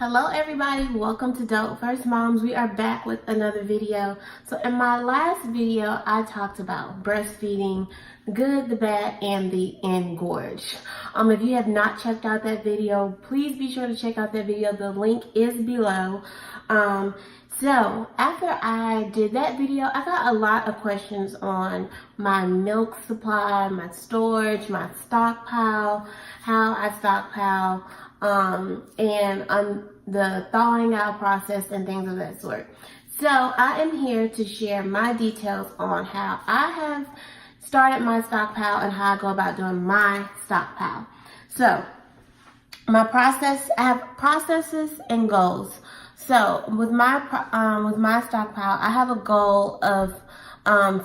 Hello everybody, welcome to Dope First Moms. We are back with another video. So in my last video, I talked about breastfeeding, the good, the bad, and the engorge. If you have not checked out that video, please be sure to check out that video. The link is below. So after I did that video, I got a lot of questions on my milk supply, my storage, my stockpile, how I stockpile, and on the thawing out process and things of that sort. So I am here to share my details on how I have started my stockpile and how I go about doing my stockpile. So my process, I have processes and goals. So with my stockpile, I have a goal of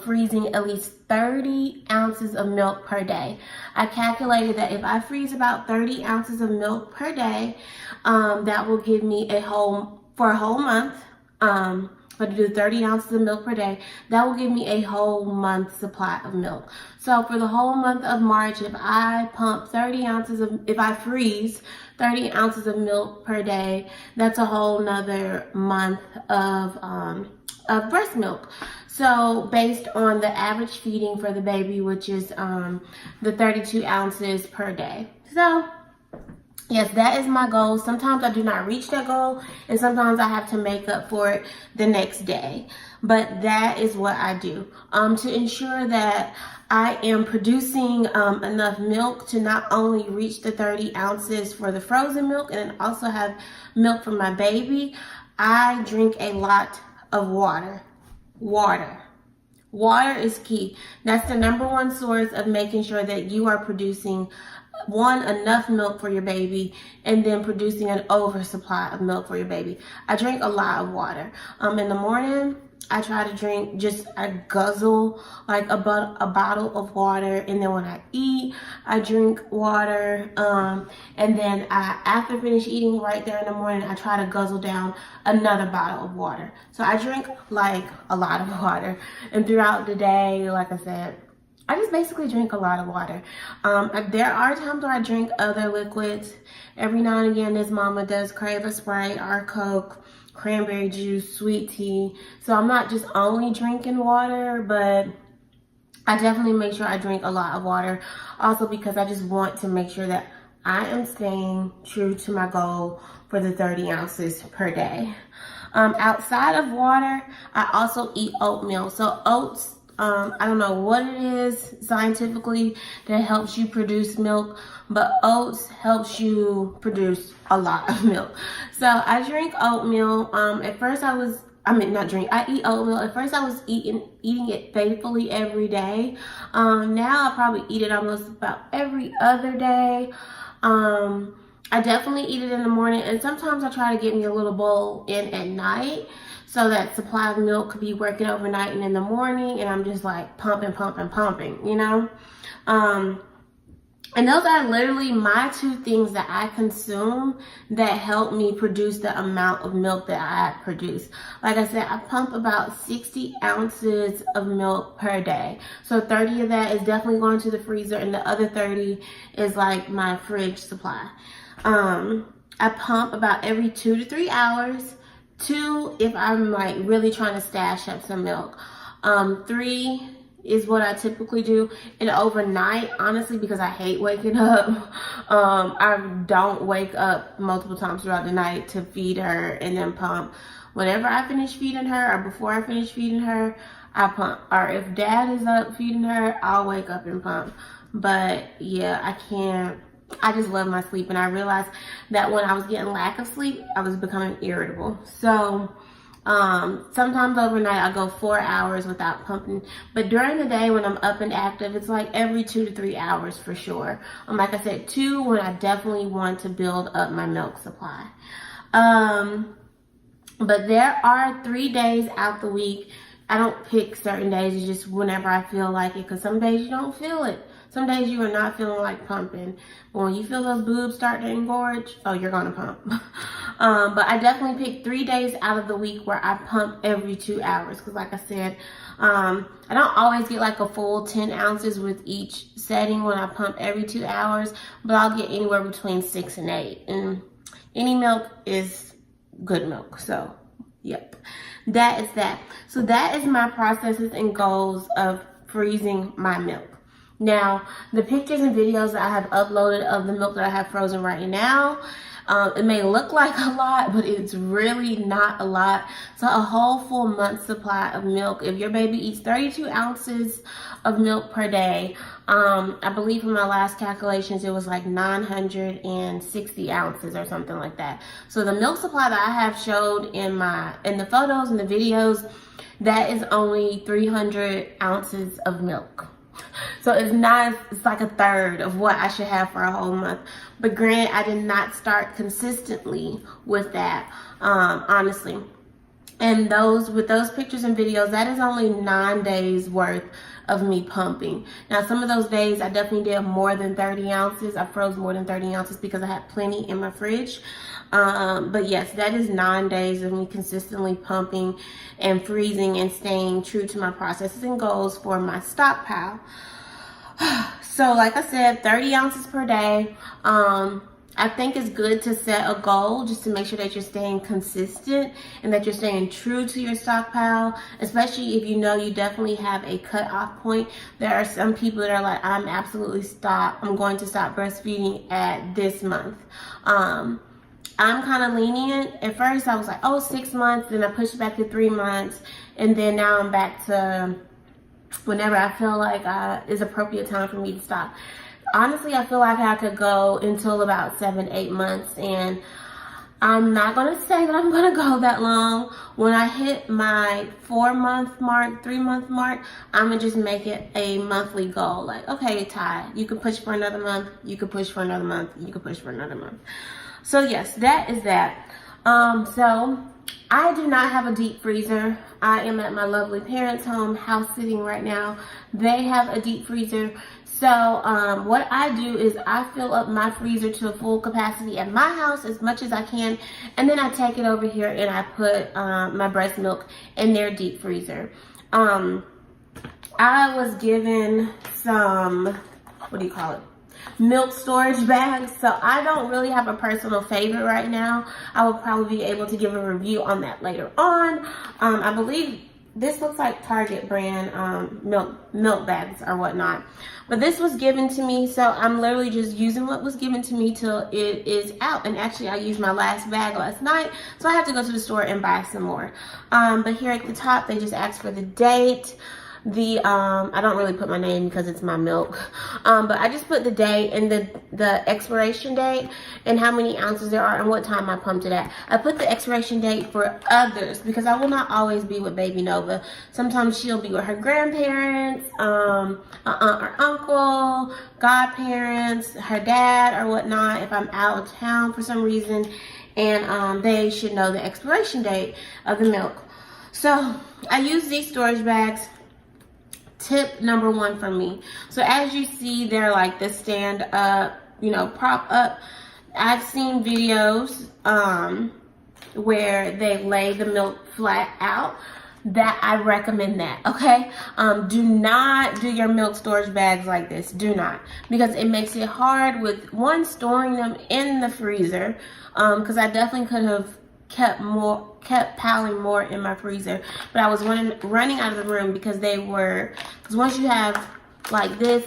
freezing at least 30 ounces of milk per day. I calculated that if I freeze about 30 ounces of milk per day, that will give me for a whole month. But to do 30 ounces of milk per day, that will give me a whole month supply of milk. So for the whole month of March, if I freeze 30 ounces of milk per day, that's a whole nother month of breast milk. So based on the average feeding for the baby, which is the 32 ounces per day. So yes, that is my goal. Sometimes I do not reach that goal, and sometimes I have to make up for it the next day. But that is what I do to ensure that I am producing enough milk to not only reach the 30 ounces for the frozen milk and then also have milk for my baby. I drink a lot of water. Water is key. That's the number one source of making sure that you are producing enough milk for your baby, and then producing an oversupply of milk for your baby. I drink a lot of water. In the morning, I try to drink I guzzle like a bottle of water, and then when I eat, I drink water, and then after I finish eating right there in the morning, I try to guzzle down another bottle of water. So I drink like a lot of water, and throughout the day, like I said, I just basically drink a lot of water. There are times where I drink other liquids. Every now and again, this mama does crave a Sprite or Coke, cranberry juice, sweet tea. So I'm not just only drinking water, but I definitely make sure I drink a lot of water. Also because I just want to make sure that I am staying true to my goal for the 30 ounces per day. Outside of water, I also eat oatmeal. So oats, I don't know what it is scientifically that helps you produce milk, but oats helps you produce a lot of milk. So I drink oatmeal. At first I eat oatmeal. At first I was eating it faithfully every day. Now I probably eat it almost about every other day. I definitely eat it in the morning, and sometimes I try to get me a little bowl in at night, so that supply of milk could be working overnight and in the morning, and I'm just like pumping, you know? And those are literally my two things that I consume that help me produce the amount of milk that I produce. Like I said, I pump about 60 ounces of milk per day. So 30 of that is definitely going to the freezer, and the other 30 is like my fridge supply. I pump about every 2 to 3 hours. 2 if I'm like really trying to stash up some milk. 3 is what I typically do. And overnight, honestly, because I hate waking up, I don't wake up multiple times throughout the night to feed her and then pump. Whenever I finish feeding her or before I finish feeding her, I pump. Or if dad is up feeding her, I'll wake up and pump. But yeah, I just love my sleep, and I realized that when I was getting lack of sleep, I was becoming irritable. So sometimes overnight I go 4 hours without pumping, but during the day when I'm up and active, it's like every 2 to 3 hours for sure. Like I said, 2 when I definitely want to build up my milk supply. But there are 3 days out the week. I don't pick certain days, it's just whenever I feel like it, because some days you don't feel it. Some days you are not feeling like pumping. But when you feel those boobs start to engorge, oh, you're gonna pump. But I definitely pick 3 days out of the week where I pump every 2 hours. Because like I said, I don't always get like a full 10 ounces with each setting when I pump every 2 hours. But I'll get anywhere between 6 and 8. And Any milk is good milk. So, yep, that is that. So that is my processes and goals of freezing my milk. Now, the pictures and videos that I have uploaded of the milk that I have frozen right now, it may look like a lot, but it's really not a lot. So a whole full month's supply of milk. If your baby eats 32 ounces of milk per day, I believe in my last calculations, it was like 960 ounces or something like that. So the milk supply that I have showed in the photos and the videos, that is only 300 ounces of milk. So it's like a third of what I should have for a whole month. But granted, I did not start consistently with that, honestly. And with those pictures and videos, that is only 9 days worth of me pumping. Now, some of those days I definitely did more than 30 ounces. I froze more than 30 ounces because I had plenty in my fridge. But yes, that is 9 days of me consistently pumping and freezing and staying true to my processes and goals for my stockpile. So like I said, 30 ounces per day. I think it's good to set a goal just to make sure that you're staying consistent and that you're staying true to your stockpile, especially if you know you definitely have a cutoff point. There are some people that are like, I'm going to stop breastfeeding at this month. I'm kind of lenient. At first I was like, 6 months, then I pushed it back to 3 months, and then now I'm back to whenever I feel like is appropriate time for me to stop. Honestly, I feel like I could go until about 7-8 months, and I'm not going to say that I'm going to go that long. When I hit my 4-month mark, 3-month mark, I'm going to just make it a monthly goal. Like, okay, Ty, you can push for another month, you can push for another month, you can push for another month. So yes, that is that. So I do not have a deep freezer. I am at my lovely parents' home, house sitting right now. They have a deep freezer. So what I do is I fill up my freezer to full capacity at my house as much as I can, and then I take it over here and I put my breast milk in their deep freezer. I was given some, milk storage bags. So I don't really have a personal favorite right now. I will probably be able to give a review on that later on. I believe this looks like Target brand milk bags or whatnot. But this was given to me, so I'm literally just using what was given to me till it is out. And actually, I used my last bag last night, so I have to go to the store and buy some more. But here at the top, they just asked for the date. I don't really put my name because it's my milk, but I just put the date and the expiration date and how many ounces there are and what time I pumped it at. I put the expiration date for others because I will not always be with baby Nova. Sometimes she'll be with her grandparents, aunt or uncle, godparents, her dad or whatnot if I'm out of town for some reason, and they should know the expiration date of the milk. So I use these storage bags. Tip number 1 from me. So as you see, they're like the stand up, prop up. I've seen videos where they lay the milk flat out. That I recommend that, okay? Do not do your milk storage bags like this. Do not, because it makes it hard with storing them in the freezer. Because I definitely could have kept piling more in my freezer, but I was running out of the room because once you have like this,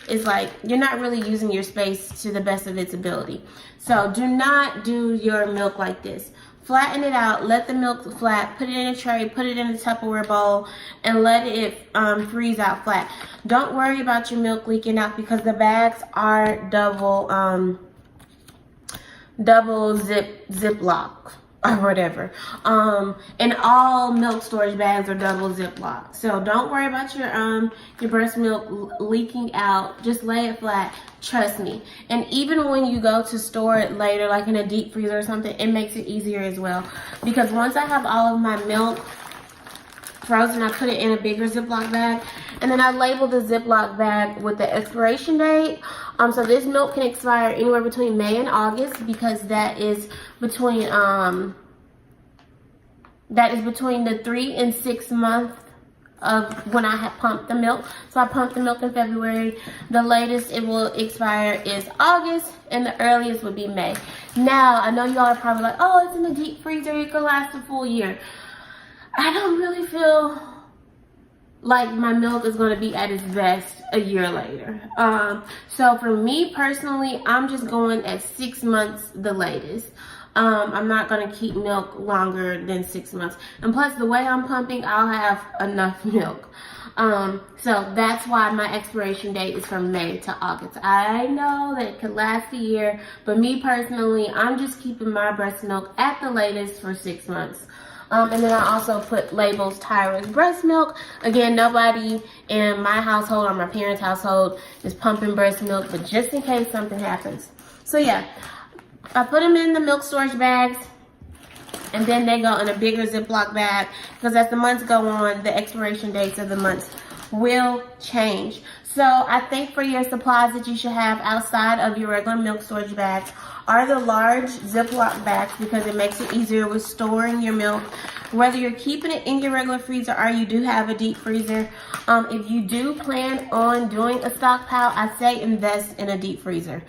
it's like you're not really using your space to the best of its ability. So do not do your milk like this. Flatten it out, let the milk flat, put it in a tray, put it in a Tupperware bowl, and let it freeze out flat. Don't worry about your milk leaking out because the bags are double Ziploc or whatever. And all milk storage bags are double Ziploc. So don't worry about your breast milk leaking out. Just lay it flat. Trust me. And even when you go to store it later, like in a deep freezer or something, it makes it easier as well. Because once I have all of my milk frozen, I put it in a bigger Ziploc bag, and then I label the Ziploc bag with the expiration date. So this milk can expire anywhere between May and August because that is between the 3 and 6 month of when I had pumped the milk. So I pumped the milk in February. The latest it will expire is August, and the earliest would be May. Now, I know y'all are probably like, oh, it's in the deep freezer, it could last a full year. I don't really feel like my milk is going to be at its best a year later. So for me personally, I'm just going at 6 months the latest. I'm not going to keep milk longer than 6 months. And plus, the way I'm pumping, I'll have enough milk. So that's why my expiration date is from May to August. I know that it could last a year, but me personally, I'm just keeping my breast milk at the latest for 6 months. And then I also put labels Tyra's breast milk. Again, nobody in my household or my parents' household is pumping breast milk, but just in case something happens. So yeah. I put them in the milk storage bags, and then they go in a bigger Ziploc bag, because as the months go on, the expiration dates of the months will change. So I think for your supplies that you should have outside of your regular milk storage bags are the large Ziploc bags, because it makes it easier with storing your milk. Whether you're keeping it in your regular freezer or you do have a deep freezer, if you do plan on doing a stockpile, I say invest in a deep freezer.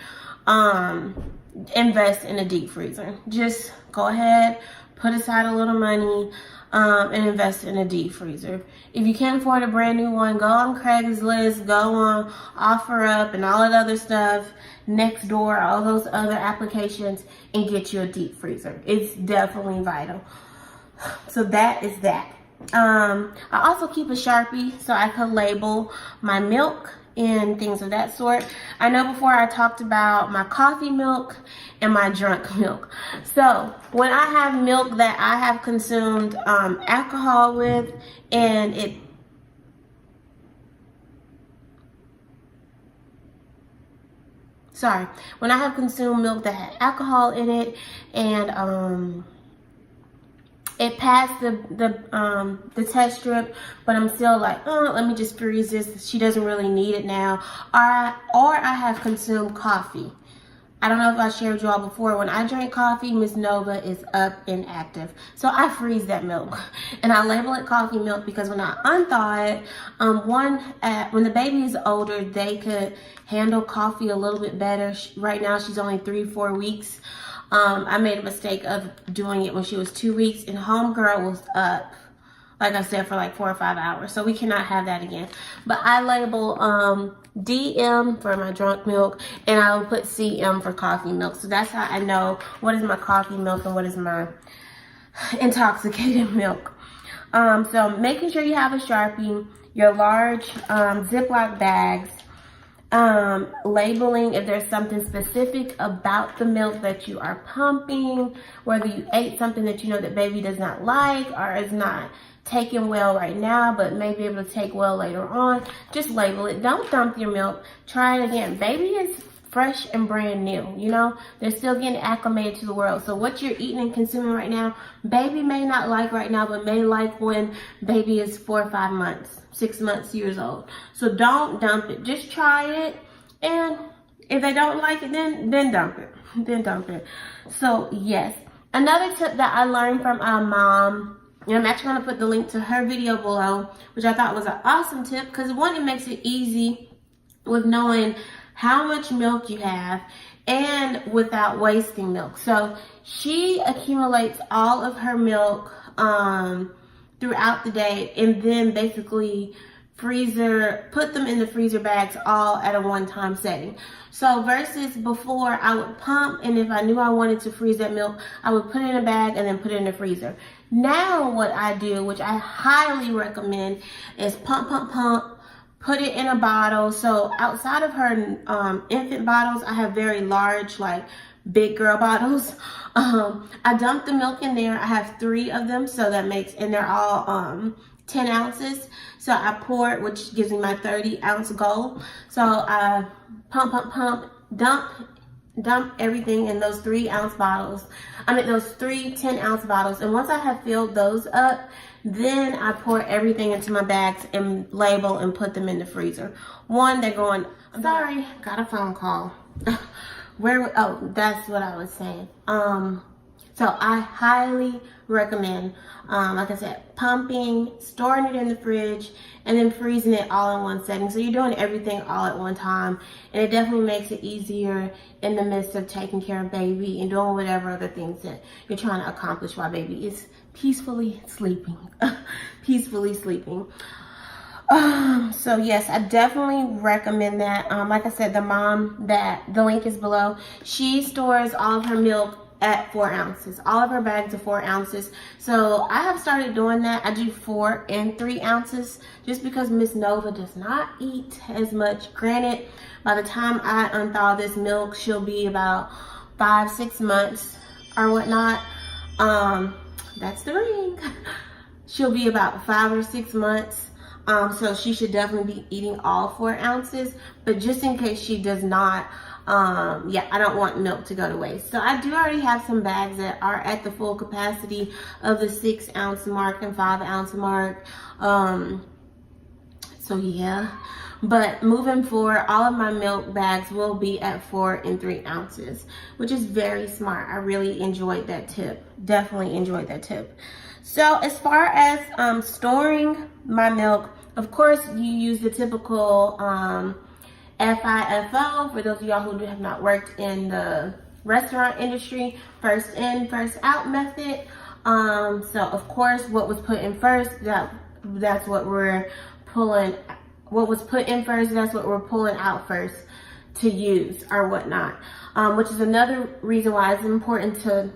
Invest in a deep freezer. Just go ahead, put aside a little money, and invest in a deep freezer. If you can't afford a brand new one, go on Craigslist, go on OfferUp and all that other stuff, Nextdoor, all those other applications, and get you a deep freezer. It's definitely vital. So that is that. I also keep a Sharpie so I can label my milk and things of that sort. I know before I talked about my coffee milk and my drunk milk. So when I have milk that I have consumed alcohol with, and when I have consumed milk that had alcohol in it, and it passed the test strip, but I'm still like, oh, let me just freeze this. She doesn't really need it now. Or I have consumed coffee. I don't know if I shared you all before. When I drink coffee, Miss Nova is up and active. So I freeze that milk. And I label it coffee milk because when I unthaw it, when the baby is older, they could handle coffee a little bit better. Right now, she's only 3-4 weeks. I made a mistake of doing it when she was 2 weeks, and homegirl was up, like I said, for like 4 or 5 hours. So we cannot have that again. But I label DM for my drunk milk, and I will put CM for coffee milk. So that's how I know what is my coffee milk and what is my intoxicated milk. So making sure you have a Sharpie, your large Ziploc bags, labeling if there's something specific about the milk that you are pumping, whether you ate something that you know that baby does not like or is not taking well right now but may be able to take well later on. Just label it. Don't dump your milk. Try it again. Baby is fresh and brand new, you know. They're still getting acclimated to the world. So what you're eating and consuming right now, baby may not like right now, but may like when baby is 4 or 5 months, 6 months, years old. So don't dump it. Just try it, and if they don't like it, then dump it. Then dump it. So yes, another tip that I learned from our mom, and I'm actually going to put the link to her video below, which I thought was an awesome tip, because one, it makes it easy with knowing how much milk you have and without wasting milk. So she accumulates all of her milk throughout the day, and then basically put them in the freezer bags all at a one-time setting. So versus before, I would pump, and if I knew I wanted to freeze that milk, I would put it in a bag and then put it in the freezer. Now what I do, which I highly recommend, is pump, put it in a bottle. So outside of her infant bottles, I have very large, like big girl bottles. I dump the milk in there. I have 3 of them, so that makes, and they're all 10 ounces. So I pour it, which gives me my 30-ounce goal. So I pump, dump everything in those 3-ounce bottles. Those 3 10-ounce bottles. And once I have filled those up, then I pour everything into my bags and label and put them in the freezer. One, they're going, sorry, got a phone call. Oh, that's what I was saying. So I highly recommend, like I said, pumping, storing it in the fridge, and then freezing it all in one setting. So you're doing everything all at one time, and it definitely makes it easier in the midst of taking care of baby and doing whatever other things that you're trying to accomplish while baby is peacefully sleeping. Peacefully sleeping. So yes, I definitely recommend that. Like I said, the mom that the link is below, she stores all of her milk at 4 ounces. All of her bags are 4 ounces. So I have started doing that. I do 4 and 3 ounces just because Miss Nova does not eat as much. Granted, by the time I unthaw this milk, she'll be about 5-6 months or whatnot. That's the ring. She'll be about 5 or 6 months. So she should definitely be eating all 4 ounces, but just in case she does not, yeah, I don't want milk to go to waste. So I do already have some bags that are at the full capacity of the 6 ounce mark and 5 ounce mark. So yeah, but moving forward, all of my milk bags will be at 4 and 3 ounces, which is very smart. I really enjoyed that tip. Definitely enjoyed that tip. So as far as storing my milk, of course you use the typical FIFO. For those of y'all who have not worked in the restaurant industry, first in, first out method. So of course what was put in first, that's what we're pulling. What was put in first, that's what we're pulling out first to use or whatnot. Which is another reason why it's important to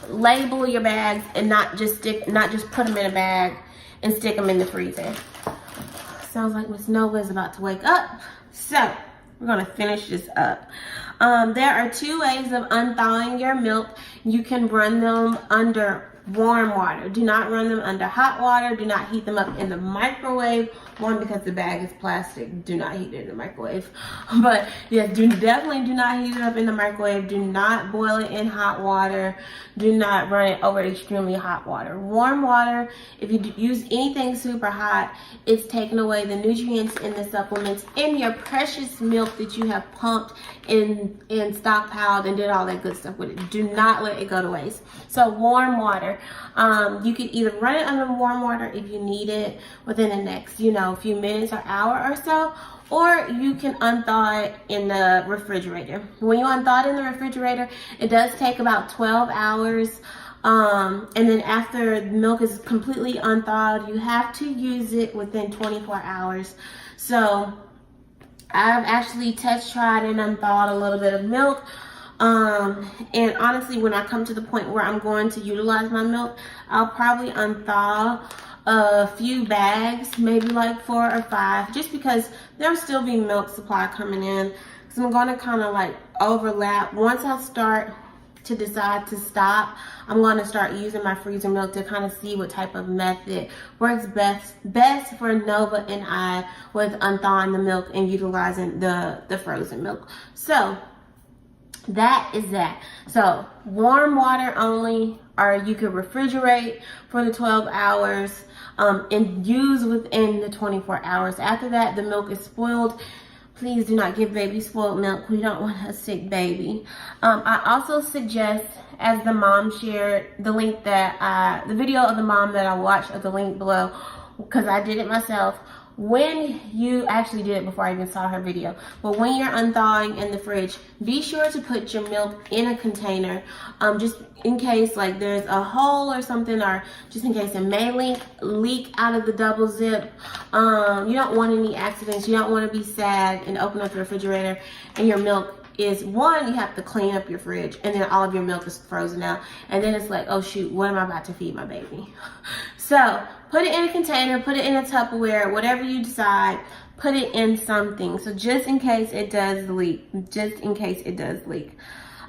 label your bags and not just put them in a bag and stick them in the freezer. Sounds like Miss Nova is about to wake up. So we're gonna finish this up. There are 2 ways of unthawing your milk. You can run them under warm water. Do not run them under hot water. Do not heat them up in the microwave. One, because the bag is plastic. Do not heat it in the microwave. But yeah, definitely do not heat it up in the microwave. Do not boil it in hot water. Do not run it over extremely hot water. Warm water, if you use anything super hot, it's taking away the nutrients and the supplements in your precious milk that you have pumped and stockpiled and did all that good stuff with it. Do not let it go to waste. So warm water. You can either run it under warm water if you need it within the next, a few minutes or hour or so, or you can unthaw it in the refrigerator. When you unthaw it in the refrigerator, it does take about 12 hours. And then after the milk is completely unthawed, you have to use it within 24 hours. So I've actually test tried and unthawed a little bit of milk. And honestly, when I come to the point where I'm going to utilize my milk, I'll probably unthaw a few bags, maybe like 4 or 5, just because there'll still be milk supply coming in. So I'm going to kind of like overlap. Once I start to decide to stop, I'm going to start using my freezer milk to kind of see what type of method works best for Nova and I with unthawing the milk and utilizing the frozen milk. So that is that. So warm water only, or you could refrigerate for the 12 hours and use within the 24 hours. After that, the milk is spoiled. Please do not give baby spoiled milk. We don't want a sick baby. I also suggest, as the mom shared, the video of the mom that I watched at the link below, because I did it myself. When you actually did it before I even saw her video, but when you're unthawing in the fridge, be sure to put your milk in a container, just in case like there's a hole or something, or just in case it may leak out of the double zip. You don't want any accidents. You don't want to be sad and open up the refrigerator and your milk is, one, you have to clean up your fridge and then all of your milk is frozen out, and then it's like, oh shoot, what am I about to feed my baby? So put it in a container, put it in a Tupperware, whatever you decide, put it in something. So just in case it does leak,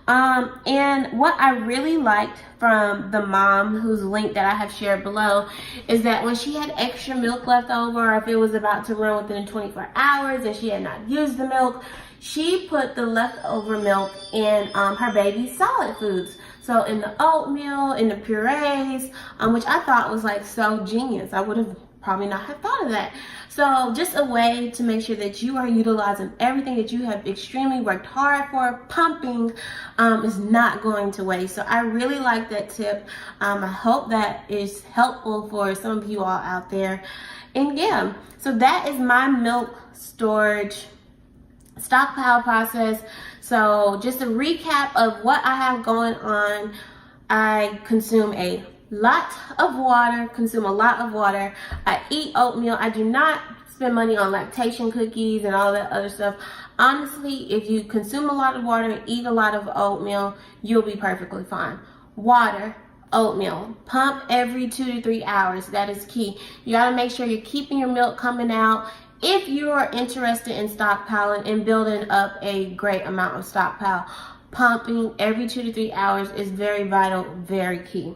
and what I really liked from the mom whose link that I have shared below is that when she had extra milk left over, or if it was about to run within 24 hours and she had not used the milk, she put the leftover milk in her baby's solid foods. So in the oatmeal, in the purees, which I thought was like so genius. I would have probably not have thought of that. So just a way to make sure that you are utilizing everything that you have extremely worked hard for. Pumping is not going to waste. So I really like that tip. I hope that is helpful for some of you all out there. And yeah, so that is my milk storage stockpile process. So just a recap of what I have going on. I consume a lot of water, I eat oatmeal. I do not spend money on lactation cookies and all that other stuff. Honestly, if you consume a lot of water and eat a lot of oatmeal, you'll be perfectly fine. Water, oatmeal, pump every 2 to 3 hours. That is key. You got to make sure you're keeping your milk coming out. If you are interested in stockpiling and building up a great amount of stockpile, pumping every 2 to 3 hours is very vital, very key.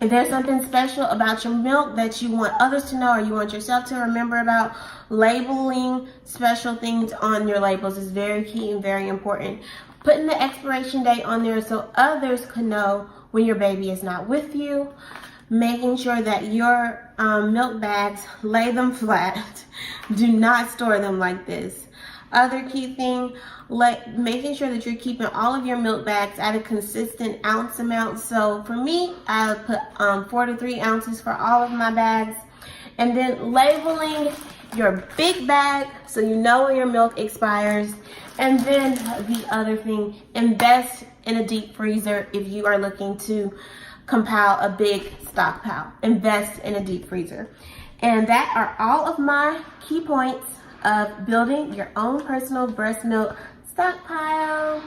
If there's something special about your milk that you want others to know or you want yourself to remember about, labeling special things on your labels is very key and very important. Putting the expiration date on there so others can know when your baby is not with you. Making sure that your milk bags, lay them flat. Do not store them like this. Other key thing, making sure that you're keeping all of your milk bags at a consistent ounce amount. So for me, I put 4 to 3 ounces for all of my bags. And then labeling your big bag so you know when your milk expires. And then the other thing, invest in a deep freezer if you are looking to compile a big stockpile. Invest in a deep freezer. And that are all of my key points of building your own personal breast milk stockpile.